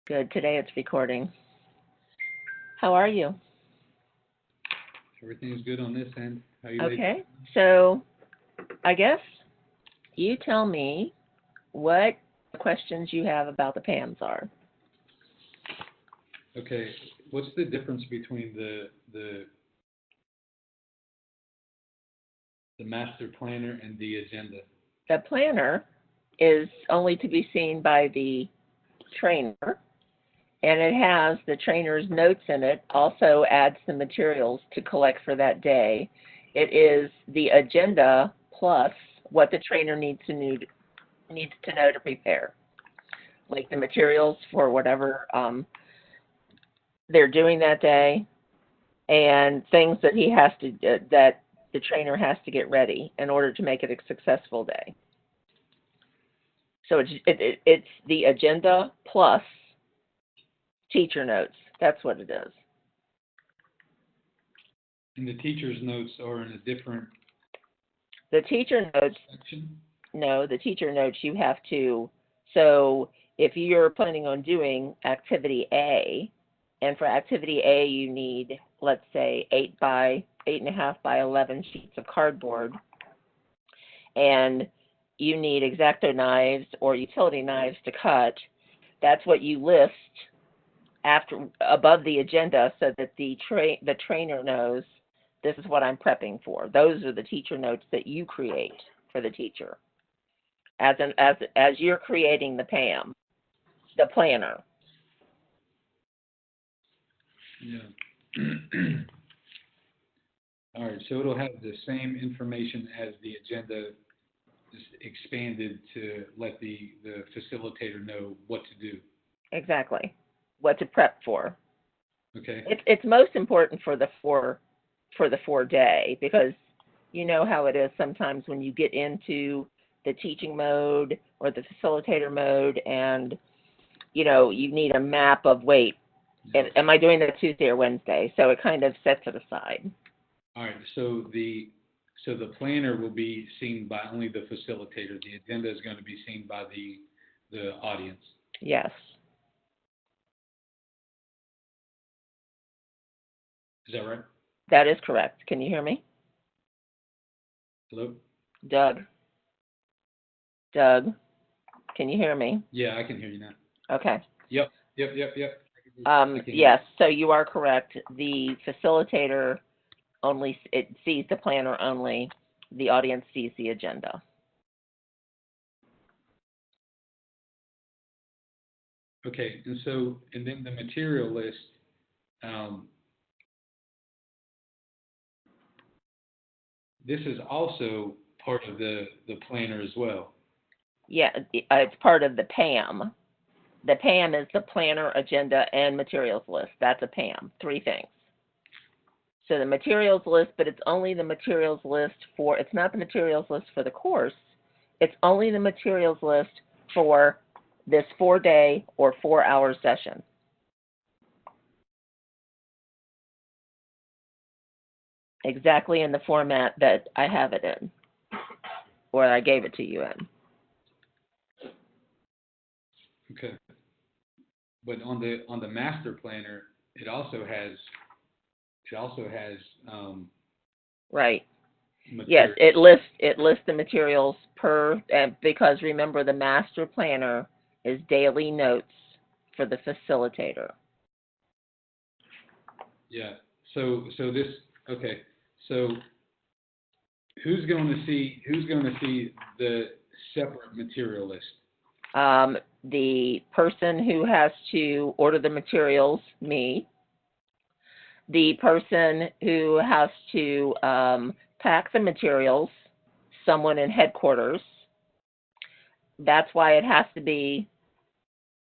Good. Today it's recording. How are you? Everything's good on this end. How you ladies? Okay. So, I guess you tell me what questions you have about the PAMs are. Okay. What's the difference between the master planner and the agenda? The planner is only to be seen by the trainer, and it has the trainer's notes in it, also adds the materials to collect for that day. It is the agenda plus what the trainer needs to know to prepare, like the materials for whatever they're doing that day, and things that he has to that the trainer has to get ready in order to make it a successful day. So it's the agenda plus teacher notes. That's what it is. And the teacher's notes are in a different The teacher notes, section? no, the teacher notes you have to, so if you're planning on doing activity A, and for activity A you need, let's say, 8.5 by 11 sheets of cardboard, and you need X-Acto knives or utility knives to cut, that's what you list above the agenda so that the trainer knows this is what I'm prepping for. Those are the teacher notes that you create for the teacher as you're creating the PAM, the planner. Yeah. All right. So it'll have the same information as the agenda, just expanded to let the facilitator know what to do. Exactly. What to prep for. Okay. It's most important for the 4-day, because you know how it is sometimes when you get into the teaching mode or the facilitator mode, and you need a map of, wait, am I doing that Tuesday or Wednesday? So it kind of sets it aside. All right. So the planner will be seen by only the facilitator. The agenda is going to be seen by the audience. Yes. Is that right? That is correct. Can you hear me? Hello? Doug, can you hear me? Yeah, I can hear you now. Okay. Yep. Yes, so you are correct. The facilitator it sees the planner only. The audience sees the agenda. Okay, and then the material list, this is also part of the planner as well. Yeah, it's part of the PAM. The PAM is the planner, agenda, and materials list. That's a PAM, 3 things. So the materials list, but it's only the materials list it's not the materials list for the course. It's only the materials list for this 4-day or 4-hour session. Exactly in the format that I have it in, or I gave it to you in. Okay. But on the master planner, it also has Right. material. Yes, it lists the materials because remember, the master planner is daily notes for the facilitator. Yeah. So this, okay. So who's going to see the separate material list? The person who has to order the materials, me. The person who has to pack the materials, someone in headquarters. That's why it has to be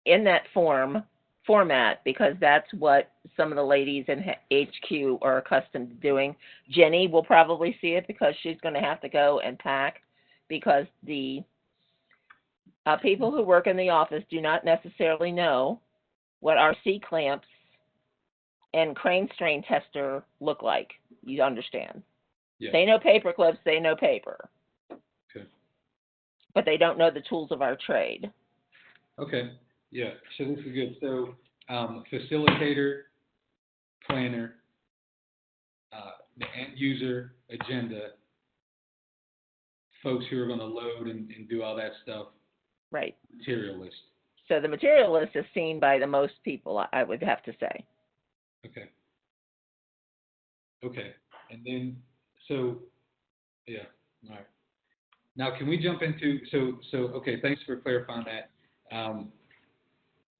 in that format, because that's what some of the ladies in HQ are accustomed to doing. Jenny will probably see it because she's going to have to go and pack, because the people who work in the office do not necessarily know what our C-clamps and crane strain tester look like. You understand? Yeah. They know paper clips, they know paper. Okay. But they don't know the tools of our trade. Okay. Yeah, so this is good. So, facilitator, planner, the end user, agenda, folks who are going to load and do all that stuff, Right. material list. So the material list is seen by the most people, I would have to say. Okay. Okay. And then, so, yeah, all right. Now, can we jump into, okay, thanks for clarifying that.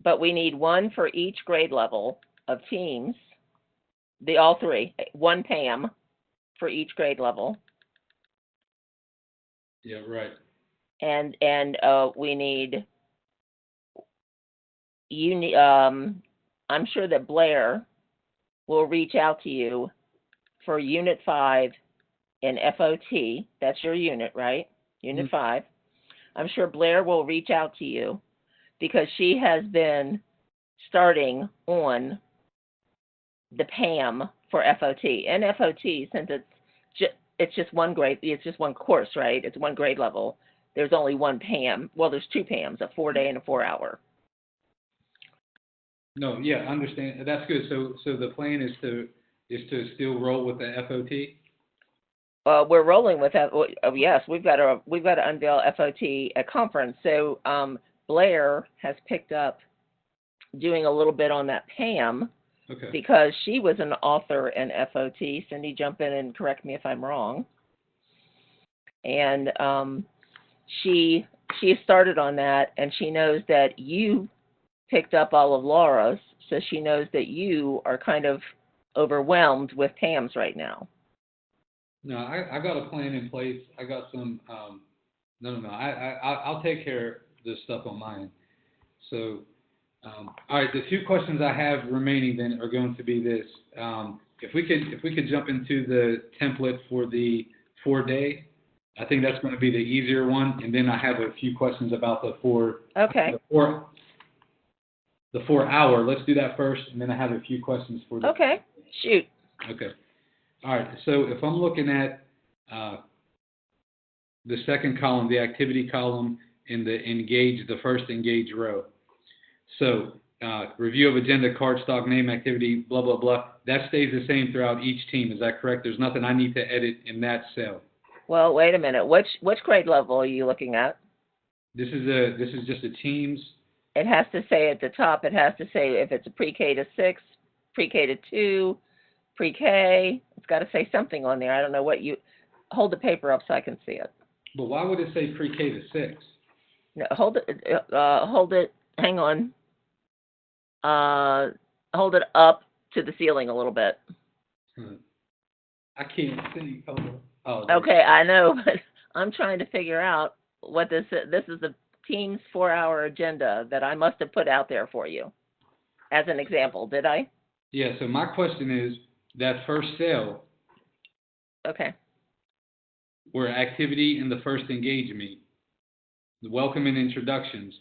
But we need one for each grade level of teams, all three, one PAM for each grade level. Yeah, right. And we need, I'm sure that Blair will reach out to you for Unit 5 in FOT. That's your unit, right? Unit 5. I'm sure Blair will reach out to you because she has been starting on the PAM for FOT. And FOT, since it's just one grade, it's just one course, right? It's one grade level. There's only one PAM. Well, there's two PAMs, a 4-day and a 4-hour. No, yeah, I understand. That's good. So the plan is to still roll with the FOT? We're rolling with that. Yes, we've got to unveil FOT at conference. So Blair has picked up doing a little bit on that PAM. Okay. Because she was an author in FOT. Cindy, jump in and correct me if I'm wrong. And she started on that, and she knows that you picked up all of Laura's, so she knows that you are kind of overwhelmed with PAMs right now. No, I got a plan in place. I got some. No. I'll take care of this stuff on mine. So. All right, the two questions I have remaining then are going to be this. If we could jump into the template for the 4-day, I think that's going to be the easier one. And then I have a few questions about the 4-hour. Let's do that first, and then I have a few questions for the. Okay, shoot. Okay. All right, so if I'm looking at the second column, the activity column, in the first engage row. So, review of agenda, card stock, name, activity, blah, blah, blah. That stays the same throughout each team. Is that correct? There's nothing I need to edit in that cell. Well, wait a minute. Which grade level are you looking at? This is just a teams. It has to say at the top. It has to say if it's a pre-K to 6, pre-K to 2, pre-K. It's got to say something on there. I don't know what you. Hold the paper up so I can see it. But why would it say pre-K to 6? No, hold it. Hold it. Hang on. Hold it up to the ceiling a little bit. I can't see. Hold on. Oh, okay, I know, but I'm trying to figure out what this is. This is the team's 4-hour agenda that I must have put out there for you as an example. Did I? Yeah, so my question is that first cell. Okay. Where activity in the first engagement, the welcome and introductions,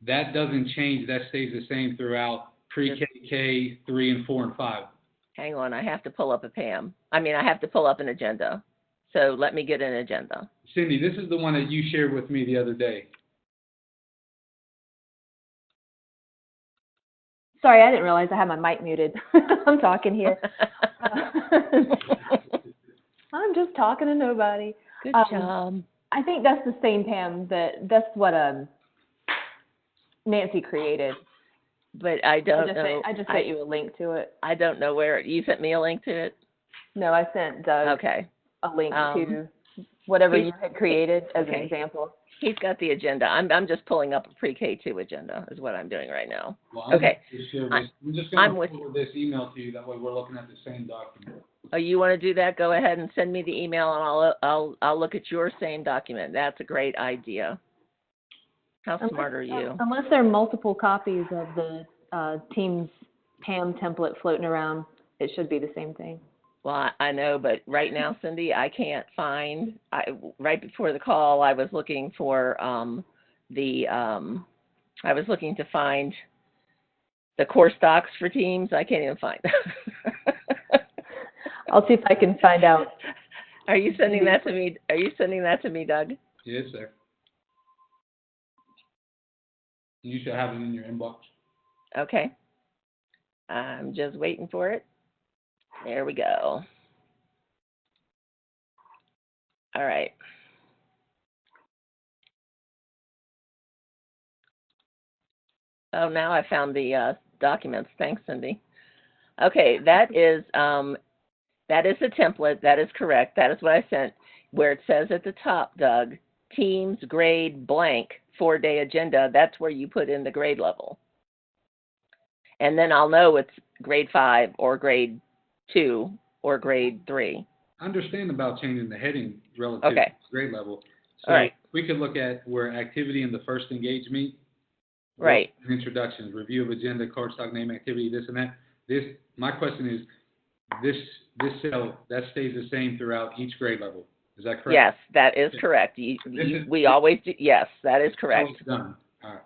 that doesn't change. That stays the same throughout pre-K, 3, and 4, and 5. Hang on. I have to pull up a PAM. I have to pull up an agenda. So let me get an agenda. Cindy, this is the one that you shared with me the other day. Sorry, I didn't realize I had my mic muted. I'm talking here. I'm just talking to nobody. Good job. I think that's the same PAM that's what Nancy created. But I don't know. I just sent you a link to it. I don't know where. You sent me a link to it? No, I sent Doug a link to whatever you had created as an example. He's got the agenda. I'm just pulling up a pre-K2 agenda is what I'm doing right now. Well, I'm just going to forward this email to you. That way we're looking at the same document. Oh, you want to do that? Go ahead and send me the email, and I'll look at your same document. That's a great idea. How smart are you? Unless there are multiple copies of the team's PAM template floating around, it should be the same thing. Well, I know, but right now, Cindy, I can't find. Right before the call, I was looking for I was looking to find the course docs for teams. I can't even find them. I'll see if I can find out. Are you sending that to me? Are you sending that to me, Doug? Yes, sir. You should have it in your inbox. Okay. I'm just waiting for it. There we go. All right. Oh, now I found the documents. Thanks, Cindy. Okay, that is a template. That is correct. That is what I sent. Where it says at the top, Doug, Teams grade blank 4-day agenda. That's where you put in the grade level, and then I'll know it's grade 5 or grade 2 or grade 3. I understand about changing the heading relative to grade level. So All right. we could look at where activity in the first engage meet. Right. Introductions, review of agenda, cardstock name, activity, this and that. My question is, this cell, that stays the same throughout each grade level. Is that correct? Yes, that is correct. We always do. Yes, that is correct. It's done. All right.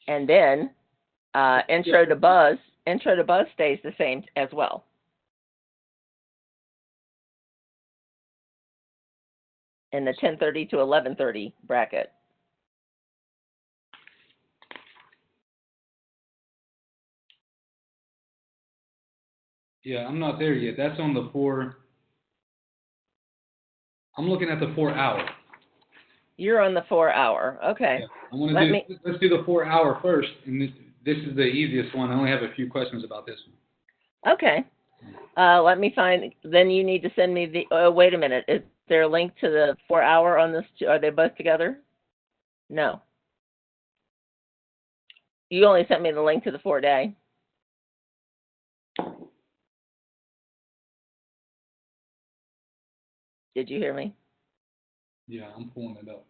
And then intro to Buzz stays the same as well. In the 10:30 to 11:30 bracket. Yeah, I'm not there yet. That's on the 4. I'm looking at the 4 hour. You're on the 4 hour. Okay. Yeah. Let's do the 4 hour first, and this is the easiest one. I only have a few questions about this one. Okay. Let me find. Then you need to send me the. Oh, wait a minute. Is there a link to the 4 hour on this? Are they both together? No. You only sent me the link to the 4-day. Did you hear me? Yeah, I'm pulling it up.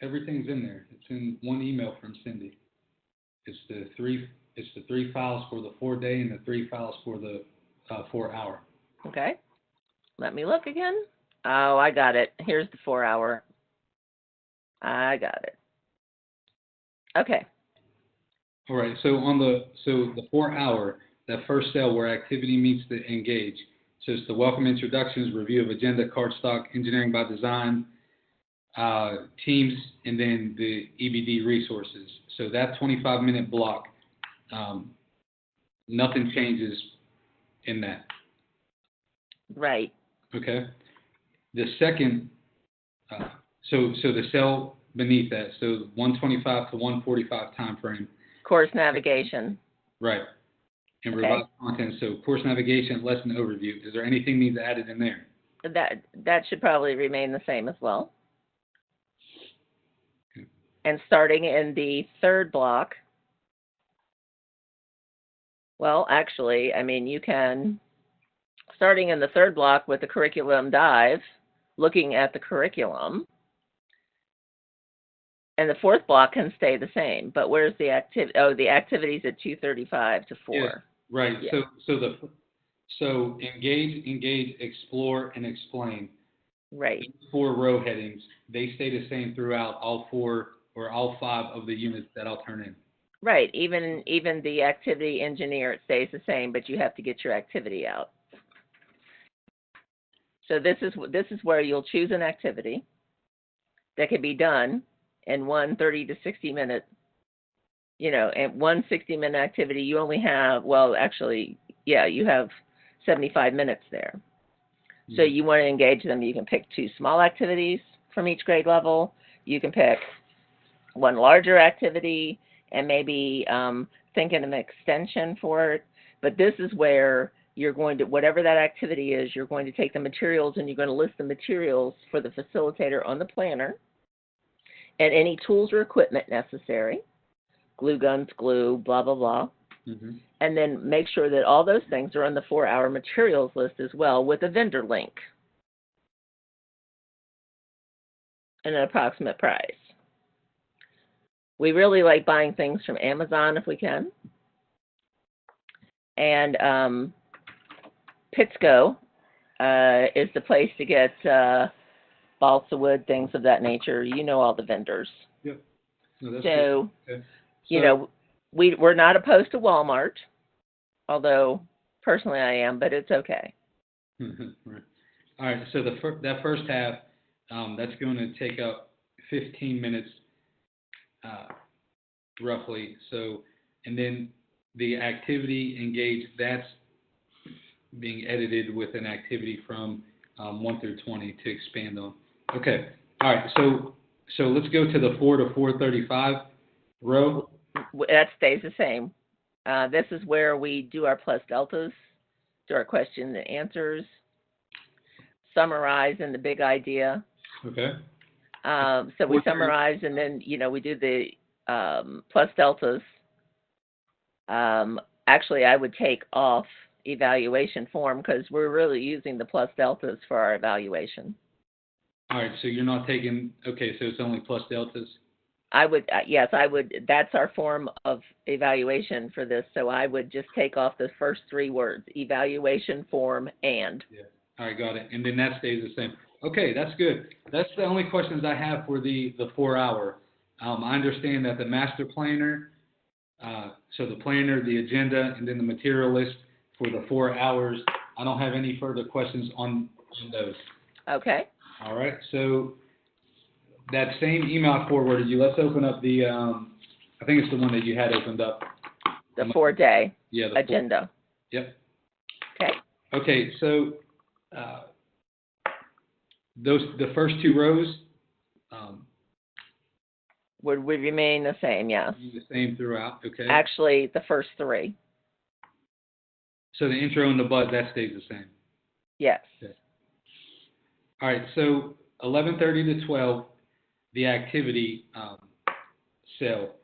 Everything's in there. It's in one email from Cindy. It's the three files for the 4-day and the 3 files for the 4 hour. Okay. Let me look again. Oh, I got it. Here's the 4 hour. I got it. Okay. All right. So the 4 hour, that first cell where activity meets the engage. So it's the welcome introductions, review of agenda, cardstock, engineering by design, teams, and then the EBD resources. So that 25-minute block, nothing changes in that. Right. Okay. The second, so the cell beneath that, so 125 to 145 time frame. Course navigation. Right. And revised content. So course navigation, lesson overview. Is there anything needs added in there? That should probably remain the same as well. Okay. And starting in the third block, well, actually, I mean, you can, starting in the third block with the curriculum dive, looking at the curriculum, and the fourth block can stay the same. But where's the activity? Oh, the activities at 2:35 to 4. Yeah, right. Yeah. So engage, explore, and explain. Right. These 4 row headings, they stay the same throughout all 4 or all 5 of the units that I'll turn in. Right. Even the activity engineer, it stays the same, but you have to get your activity out. So this is where you'll choose an activity that can be done in one 30 to 60 minute. And one 60-minute activity, you only have, well, actually, yeah, you have 75 minutes there. Mm-hmm. So you want to engage them. You can pick 2 small activities from each grade level. You can pick 1 larger activity and maybe think of an extension for it. But this is where you're going to, whatever that activity is, you're going to take the materials and you're going to list the materials for the facilitator on the planner and any tools or equipment necessary. Glue guns, glue, blah, blah, blah. Mm-hmm. And then make sure that all those things are on the 4-hour materials list as well with a vendor link and an approximate price. We really like buying things from Amazon if we can. And Pitsco is the place to get balsa wood, things of that nature. You know all the vendors. Yep. No, that's so, good. Okay. We're not opposed to Walmart, although personally I am, but it's okay. Right. All right. So that first half, That's going to take up 15 minutes roughly. So, and then the activity engage, that's being edited with an activity from 1 through 20 to expand on. Okay. All right. So let's go to the 4 to 4:35 row. That stays the same. This is where we do our plus deltas, do our question and answers, summarize in the big idea. Okay. So we summarize, and then, we do the plus deltas. Actually, I would take off evaluation form because we're really using the plus deltas for our evaluation. All right, so you're not taking, okay, so it's only plus deltas? I would, yes, I would. That's our form of evaluation for this. So I would just take off the first three words: evaluation form and. Yeah. All right, got it. And then that stays the same. Okay, that's good. That's the only questions I have for the 4 hour. I understand that the master planner, so the planner, the agenda, and then the material list for the 4 hours. I don't have any further questions on those. Okay. All right, so that same email I forwarded you, let's open up the, I think it's the one that you had opened up. The 4-day yeah, the agenda. Yep. Okay. Okay, so the first two rows would remain the same, yes. the same throughout, okay. Actually, the first three. So the intro and the buzz, that stays the same. Yes. Okay. All right, so 11:30 to 12, the activity cell,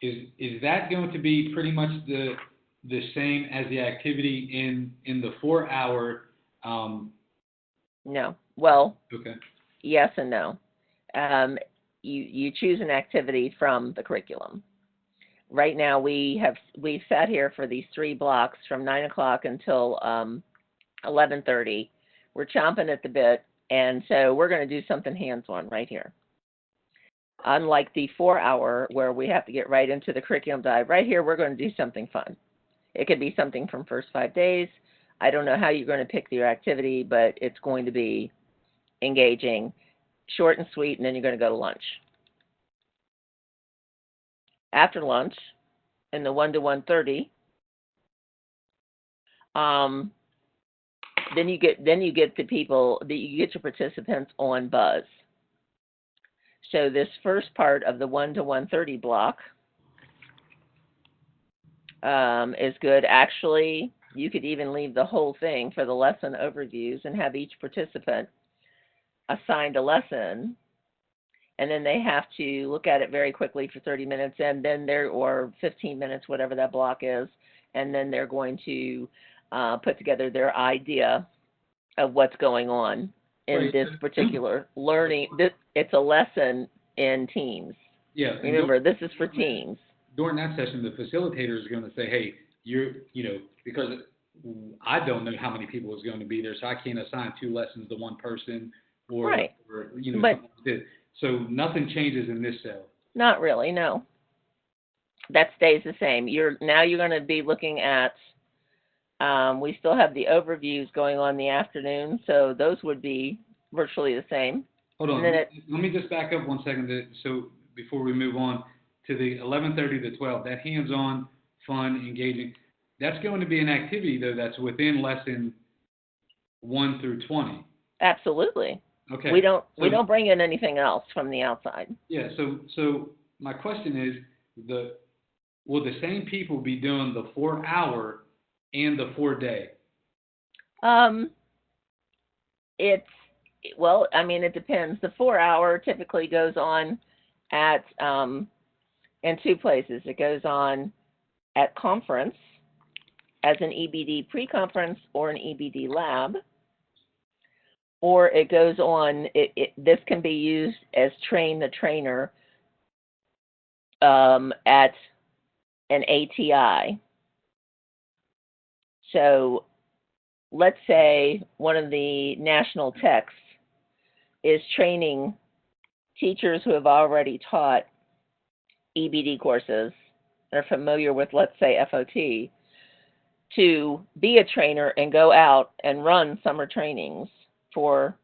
is that going to be pretty much the same as the activity in the 4 hour? No. Well. Okay. Yes and no. You choose an activity from the curriculum. Right now we've sat here for these 3 blocks from 9 o'clock until 11:30. We're chomping at the bit, and so we're going to do something hands-on right here. Unlike the 4 hour where we have to get right into the curriculum dive, right here we're going to do something fun. It could be something from first 5 days. I don't know how you're going to pick your activity, but it's going to be engaging, short and sweet, and then you're going to go to lunch. After lunch, in the 1 to 1:30, then you get the people, you get your participants on buzz. So this first part of the 1 to 1:30 block is good. Actually, you could even leave the whole thing for the lesson overviews and have each participant assigned a lesson, and then they have to look at it very quickly for 30 minutes, and then or 15 minutes, whatever that block is, and then they're going to put together their idea of what's going on in this particular learning. It's a lesson in teams. Yeah. Remember, this is for teams. During that session, the facilitator is going to say, hey, because I don't know how many people is going to be there, so I can't assign 2 lessons to one person or, right. or but, something like this. So nothing changes in this cell. Not really, no. That stays the same. Now you're going to be looking at, we still have the overviews going on in the afternoon, so those would be virtually the same. Hold on. Let me just back up 1 second. So before we move on to the 11:30 to 12, that hands-on, fun, engaging, that's going to be an activity, though, that's within lesson 1 through 20. Absolutely. Okay. We don't bring in anything else from the outside. Yeah. So my question is, will the same people be doing the 4 hour and the 4 day? It depends. The 4 hour typically goes on at in 2 places. It goes on at conference as an EBD pre-conference or an EBD lab. Or it goes on, this can be used as train the trainer at an ATI. So let's say one of the national techs is training teachers who have already taught EBD courses, are familiar with, let's say, FOT, to be a trainer and go out and run summer trainings for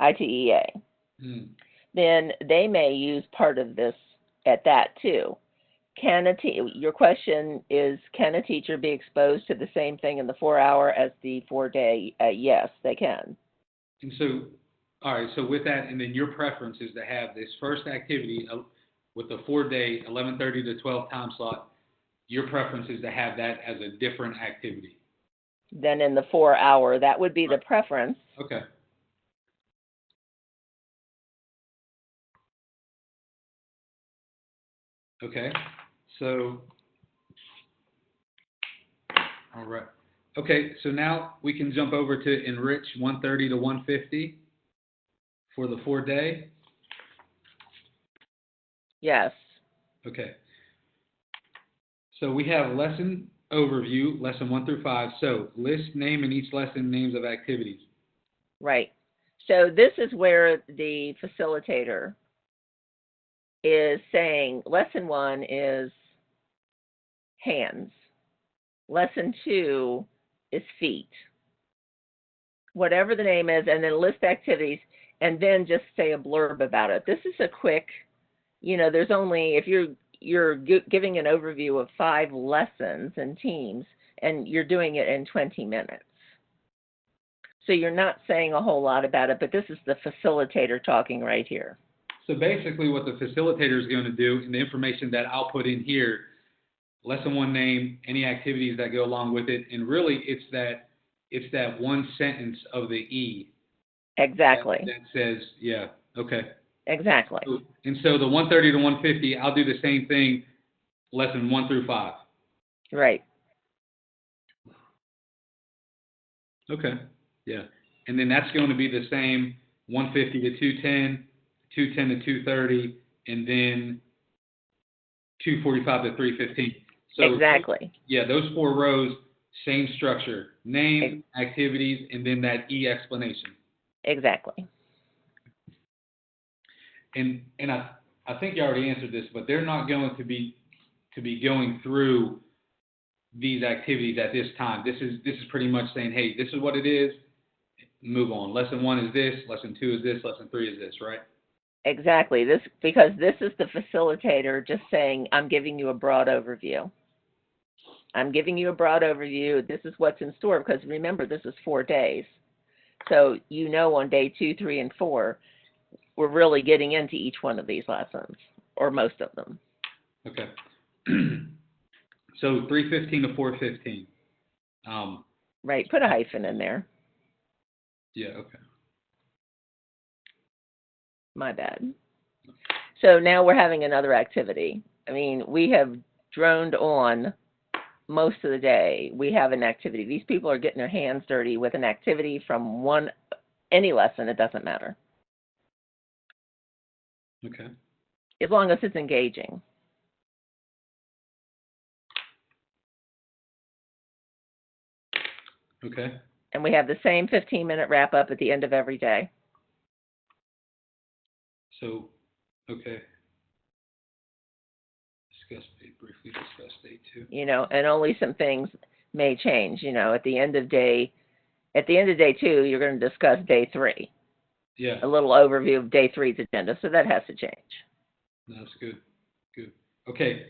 ITEA. Mm. Then they may use part of this at that too. Your question is, can a teacher be exposed to the same thing in the 4-hour as the 4-day? Yes, they can. And so, all right, so with that, and then your preference is to have this first activity with the 4-day, 11:30 to 12 time slot. Your preference is to have that as a different activity. Then in the 4-hour, that would be the preference. Okay. Okay. So, all right. Okay, so now we can jump over to enrich 130 to 150 for the 4-day. Yes. Okay. So we have lesson overview, lesson 1 through 5. So list, name, in each lesson names of activities. Right. So this is where the facilitator is saying lesson 1 is hands. Lesson 2 is feet. Whatever the name is, and then list activities, and then just say a blurb about it. This is a quick, there's only, if you're giving an overview of 5 lessons and teams, and you're doing it in 20 minutes. So you're not saying a whole lot about it, but this is the facilitator talking right here. So basically what the facilitator is going to do, and the information that I'll put in here, lesson 1 name, any activities that go along with it, and really it's that one sentence of the E. Exactly. That says, yeah, okay. Exactly. And so the 130 to 150, I'll do the same thing, lesson 1 through 5. Right. Okay, yeah. And then that's going to be the same 150 to 210, 210 to 230, and then 245 to 315. So exactly. Yeah, those 4 rows, same structure. Name, activities, and then that E explanation. Exactly. And I think you already answered this, but they're not going to be going through these activities at this time. This is pretty much saying, hey, this is what it is. Move on. Lesson 1 is this. Lesson 2 is this. Lesson 3 is this. Right? Exactly. Because this is the facilitator just saying, I'm giving you a broad overview. I'm giving you a broad overview. This is what's in store, because remember, this is 4 days. So on day 2, 3, and 4, we're really getting into each one of these lessons, or most of them. Okay. So 315 to 415. Right. Put a hyphen in there. Yeah. Okay. My bad. So now we're having another activity. I mean, we have droned on most of the day. We have an activity. These people are getting their hands dirty with an activity from any lesson. It doesn't matter. Okay. As long as it's engaging. Okay. And we have the same 15-minute wrap-up at the end of every day. So, okay. Briefly discuss day 2. And only some things may change. At the end of day 2, you're going to discuss day 3. Yeah. A little overview of day 3's agenda, so that has to change. That's good. Good. Okay.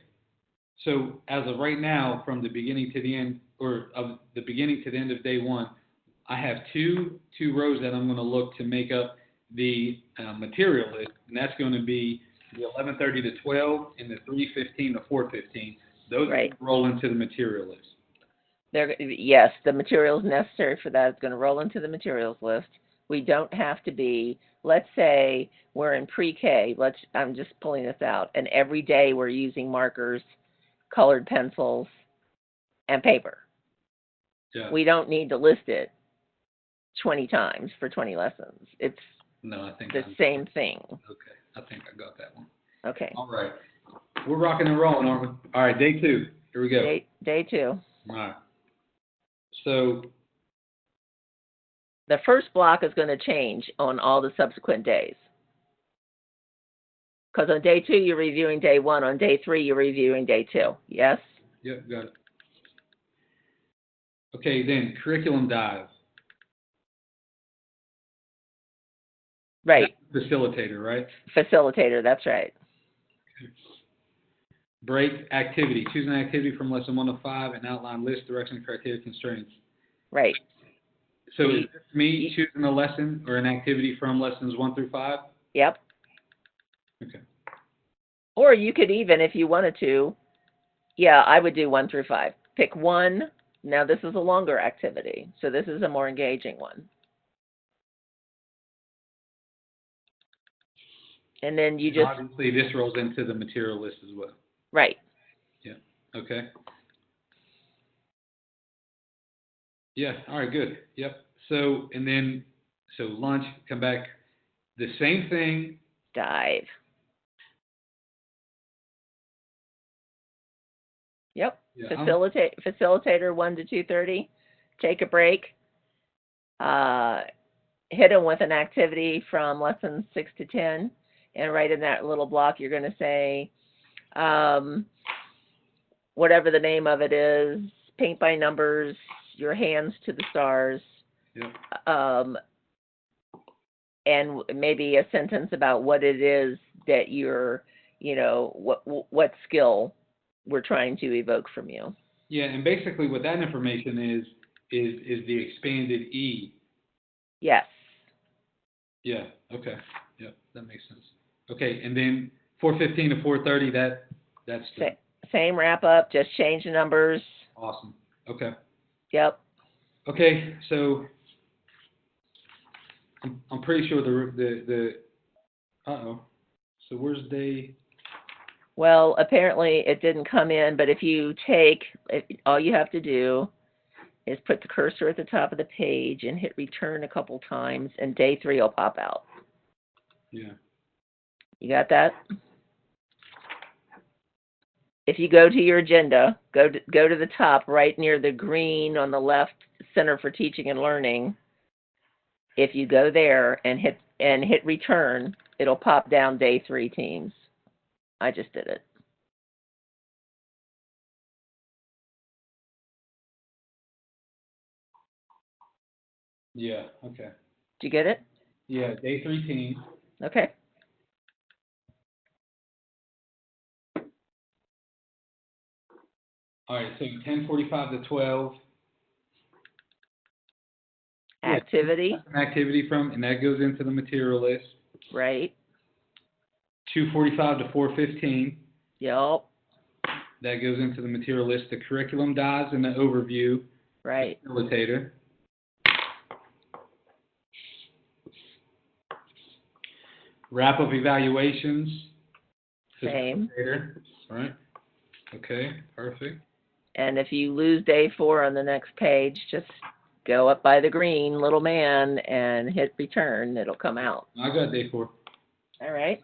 So as of right now, from the beginning to the end, or of the beginning to the end of day 1, I have two rows that I'm going to look to make up the material list, and that's going to be the 11:30 to 12 and the 3:15 to 4:15. Those right. roll into the material list. Yes, the materials necessary for that is going to roll into the materials list. We don't have to be, let's say we're in pre-K, I'm just pulling this out, and every day we're using markers, colored pencils, and paper. Yeah. We don't need to list it 20 times for 20 lessons. It's the same thing. Okay, I think I got that one. Okay. All right. We're rocking and rolling, aren't we? All right, day 2. Here we go. Day 2. All right. So the first block is going to change on all the subsequent days. Because on day 2, you're reviewing day 1. On day 3, you're reviewing day 2. Yes? Yep, got it. Okay, then curriculum dive. Right. That's facilitator, right? Facilitator, that's right. Break activity. Choose an activity from lesson 1 to 5 and outline list, direction, criteria, constraints. Right. So is this me choosing a lesson or an activity from lessons 1 through 5? Yep. Okay. Or you could even, if you wanted to, yeah, I would do 1 through 5. Pick one. Now this is a longer activity, so this is a more engaging one. And then you just... Obviously, this rolls into the material list as well. Right. Yeah. Okay. Yeah. All right. Good. Yep. So, and then, so lunch, come back, the same thing. Dive. Yep. Yeah, Facilitator 1 to 2:30. Take a break. Hit them with an activity from lessons 6 to 10, and right in that little block, you're going to say, whatever the name of it is, paint by numbers, your hands to the stars. Yep. And maybe a sentence about what it is that you're, what skill we're trying to evoke from you. Yeah, and basically what that information is the expanded E. Yes. Yeah. Okay. Yep. That makes sense. Okay, and then 4:15 to 4:30. That's same wrap up. Just change the numbers. Awesome. Okay. Yep. Okay, so I'm pretty sure the So where's day? Well, apparently it didn't come in, but if you all you have to do is put the cursor at the top of the page and hit return a couple times, and day 3 will pop out. Yeah. You got that? If you go to your agenda, go to the top right near the green on the left, Center for Teaching and Learning. If you go there and hit return, it'll pop down day 3 teams. I just did it. Yeah, okay. Did you get it? Yeah, day 3 teams. Okay. All right, so 10:45 to 12. Activity. Yeah, an activity from, and that goes into the material list. Right. 2:45 to 4:15. Yep. That goes into the material list. The curriculum dives and the overview. Right. Facilitator. Wrap up evaluations. Same. Facilitator. Right. Okay, perfect. And if you lose day 4 on the next page, just go up by the green little man and hit return. It'll come out. I got day 4. All right.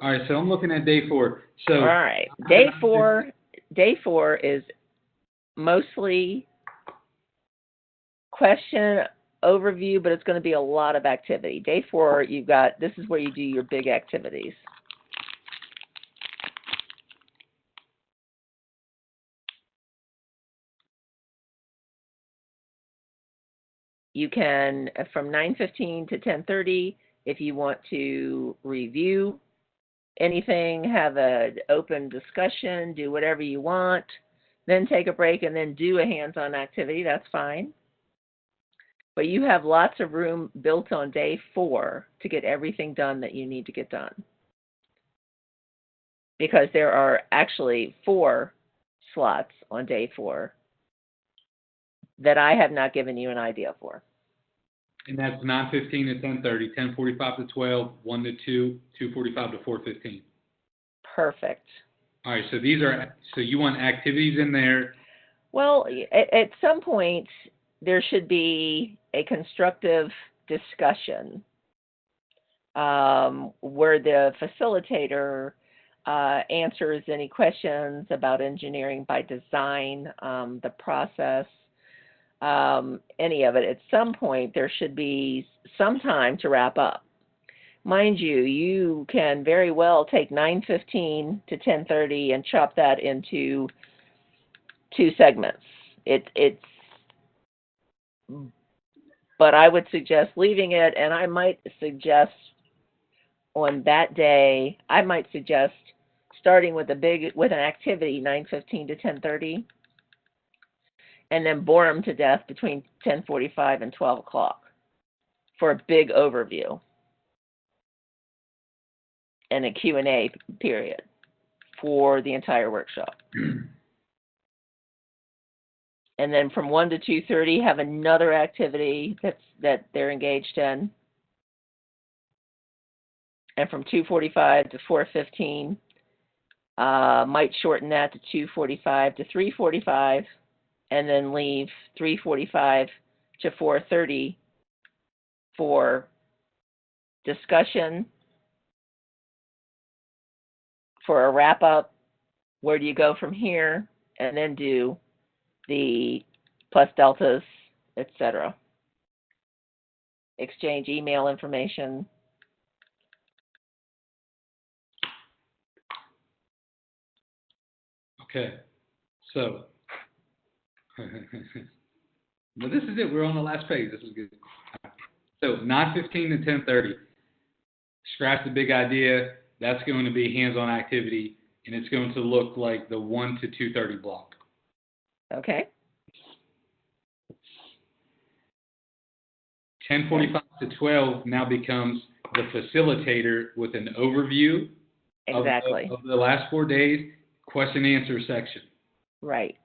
All right, so I'm looking at day 4. So all right, day 4 is mostly question overview, but it's going to be a lot of activity. Day 4, this is where you do your big activities. You can, from 9:15 to 10:30, if you want to review anything, have an open discussion, do whatever you want, then take a break and then do a hands-on activity, that's fine. But you have lots of room built on day 4 to get everything done that you need to get done. Because there are actually 4 slots on day 4 that I have not given you an idea for. And that's 9:15 to 10:30, 10:45 to 12, 1 to 2, 2:45 to 4:15. Perfect. All right, so so you want activities in there? Well, at some point, there should be a constructive discussion where the facilitator answers any questions about engineering by design, the process, any of it. At some point, there should be some time to wrap up. Mind you, you can very well take 9:15 to 10:30 and chop that into 2 segments. But I would suggest leaving it, and I might suggest on that day, I might suggest starting with an activity 9:15 to 10:30, and then bore them to death between 10:45 and 12 o'clock for a big overview and a Q&A period for the entire workshop. And then from 1 to 2:30, have another activity that they're engaged in. And from 2:45 to 4:15, might shorten that to 2:45 to 3:45, and then leave 3:45 to 4:30 for discussion, for a wrap-up, where do you go from here, and then do the plus deltas, etc. Exchange email information. Okay, so well, this is it. We're on the last page. This is good. So 9:15 to 10:30. Scratch the big idea. That's going to be hands-on activity, and it's going to look like the 1 to 2:30 block. Okay. 10:45 to 12 now becomes the facilitator with an overview Exactly. of the last 4 days, question and answer section. Right.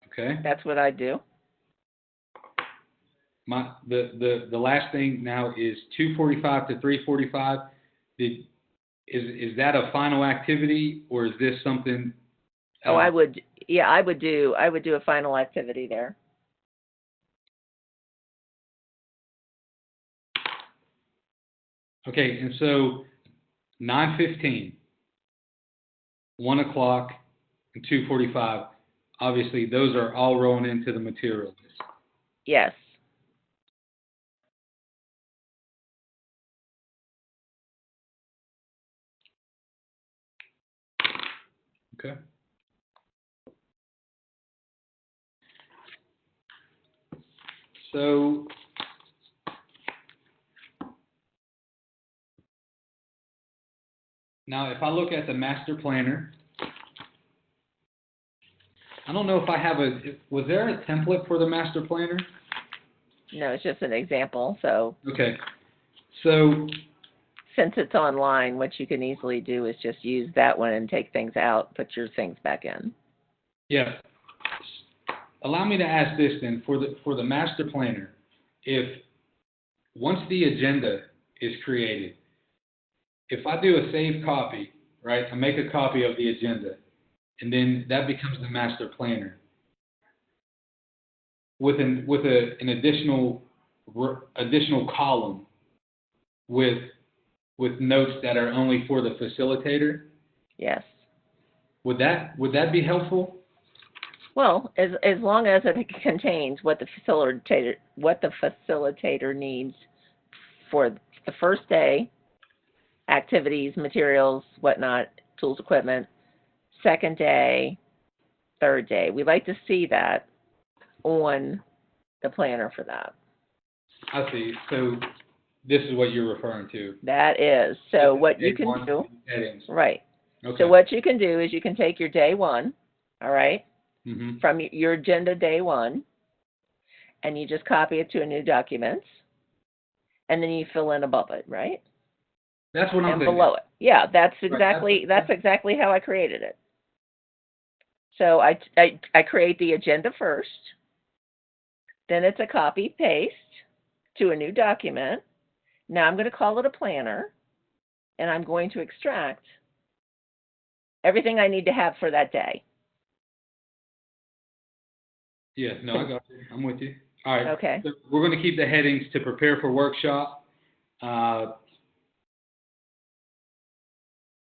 Okay. That's what I do. The last thing now is 2:45 to 3:45. Is that a final activity, or is this something? Oh, I would do a final activity there. Okay, and so 9:15, 1 o'clock, and 2:45. Obviously, those are all rolling into the materials. Yes. Okay. So now if I look at the master planner, I don't know if I have was there a template for the master planner? No, it's just an example. So Okay. So since it's online, what you can easily do is just use that one and take things out, put your things back in. yeah. Allow me to ask this then, for the master planner, if once the agenda is created, if I do a save copy, right, I make a copy of the agenda, and then that becomes the master planner with an additional column with notes that are only for the facilitator. Yes. Would that be helpful? Well, as long as it contains what the facilitator needs for the first day, activities, materials, whatnot, tools, equipment, second day, third day. We like to see that on the planner for that. I see. So this is what you're referring to. That is. So what you can do, right. Okay. So what you can do is you can take your day one, all right, from your agenda day one, and you just copy it to a new document, and then you fill in above it, right? That's what I'm and thinking. below it. Yeah, that's exactly how I created it. So I create the agenda first, then it's a copy paste to a new document. Now I'm going to call it a planner, and I'm going to extract everything I need to have for that day. Yeah, no, I got you. I'm with you. All right. Okay. So we're going to keep the headings to prepare for workshop.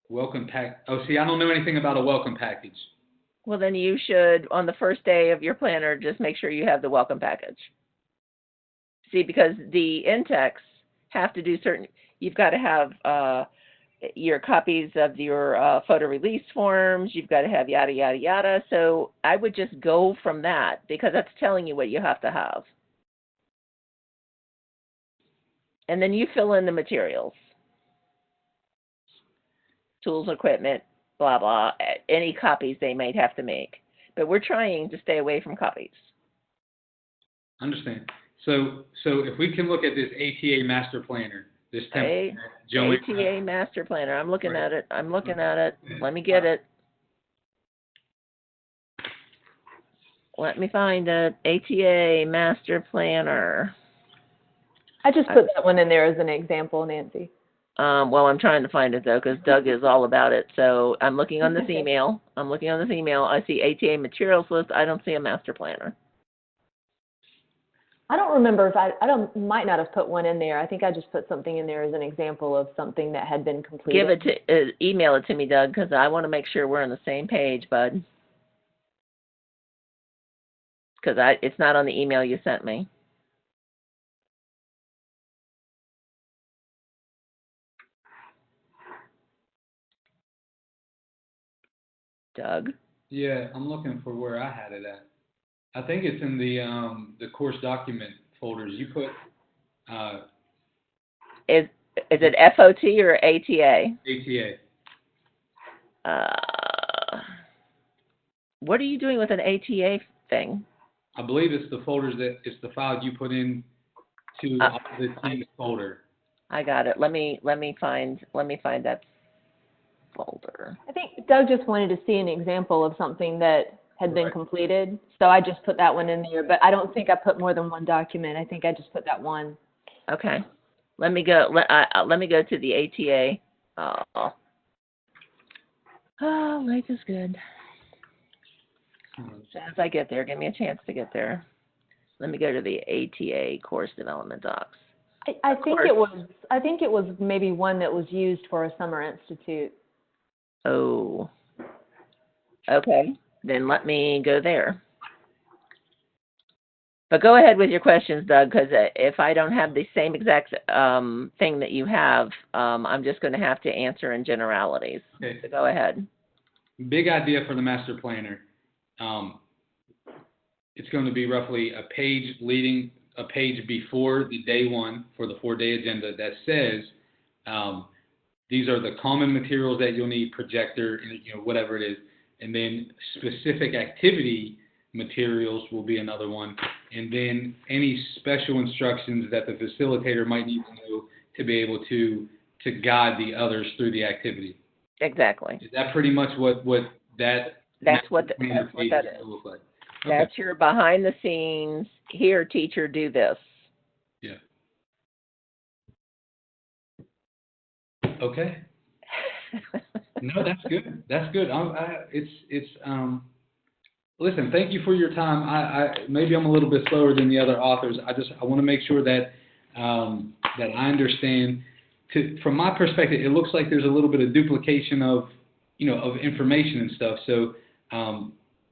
Welcome pack. Oh, see, I don't know anything about a welcome package. Well, then you should, on the first day of your planner, just make sure you have the welcome package. See, because the in-techs have to do certain, you've got to have your copies of your photo release forms, you've got to have yada, yada, yada. So I would just go from that because that's telling you what you have to have. And then you fill in the materials. tools, equipment, blah, blah, any copies they might have to make. But we're trying to stay away from copies. Understand. So if we can look at this ATA master planner, this template, Joanne, ATA master planner. I'm looking Right. at it. I'm looking at it. Let me get it. Let me find it. ATA master planner. I just put that one in there as an example, Nancy. Well, I'm trying to find it though, because Doug is all about it. So I'm looking on this email. I see ATA materials list. I don't see a master planner. I don't remember if might not have put one in there. I think I just put something in there as an example of something that had been completed. Email it to me, Doug, because I want to make sure we're on the same page, bud. Because it's not on the email you sent me. Doug? Yeah, I'm looking for where I had it at. I think it's in the course document folders. You put Is it FOT or ATA? ATA. What are you doing with an ATA thing? I believe it's the folders it's the file you put in to the team's folder. I got it. Let me find that folder. I think Doug just wanted to see an example of something that had been completed, so I just put that one in there. But I don't think I put more than one document. I think I just put that one. Okay. Let me go. Let me go to the ATA. Oh, life is good. As soon as I get there, give me a chance to get there. Let me go to the ATA course development docs. I think it was maybe one that was used for a summer institute. Oh. Okay. Then let me go there. But go ahead with your questions, Doug, because if I don't have the same exact thing that you have, I'm just going to have to answer in generalities. Okay. So go ahead. Big idea for the master planner. It's going to be roughly a page before the day one for the 4-day agenda that says these are the common materials that you'll need, projector, whatever it is, and then specific activity materials will be another one, and then any special instructions that the facilitator might need to know to be able to guide the others through the activity. Exactly. Is that pretty much what that? That's what that is. Look like? That's your behind the scenes. Here, teacher, do this. Yeah. Okay. No, that's good. That's good. Listen, thank you for your time. Maybe I'm a little bit slower than the other authors. I want to make sure that that I understand. From my perspective, it looks like there's a little bit of duplication of information and stuff. So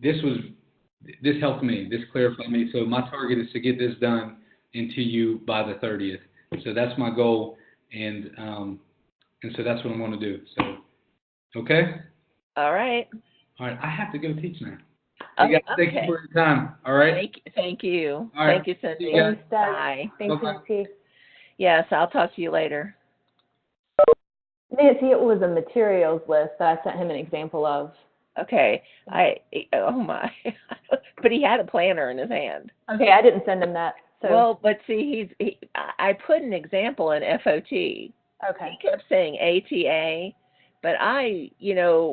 this helped me. This clarified me. So my target is to get this done into you by the 30th. So that's my goal, and so that's what I'm going to do. So, okay. All right. All right. I have to go teach now. Okay. Thank you for your time. All right. Thank you. All right. Thank you, Cindy. Thanks, Bye. Thanks, Bye-bye. Nancy. Yes, I'll talk to you later. Nancy, it was a materials list that I sent him an example of. Okay. Oh my. But he had a planner in his hand. Okay, I didn't send him that. So. Well, but see, I put an example in FOT. Okay. He kept saying ATA, but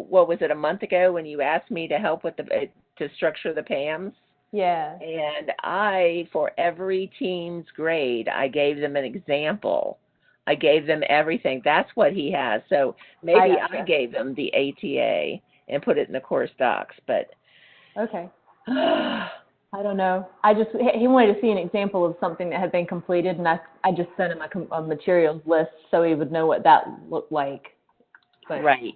what was it, a month ago when you asked me to help with to structure the PAMs? Yeah. And for every team's grade, I gave them an example. I gave them everything. That's what he has. So maybe I gave them the ATA and put it in the course docs, but. Okay. I don't know. He wanted to see an example of something that had been completed, and I just sent him a materials list so he would know what that looked like. But, right.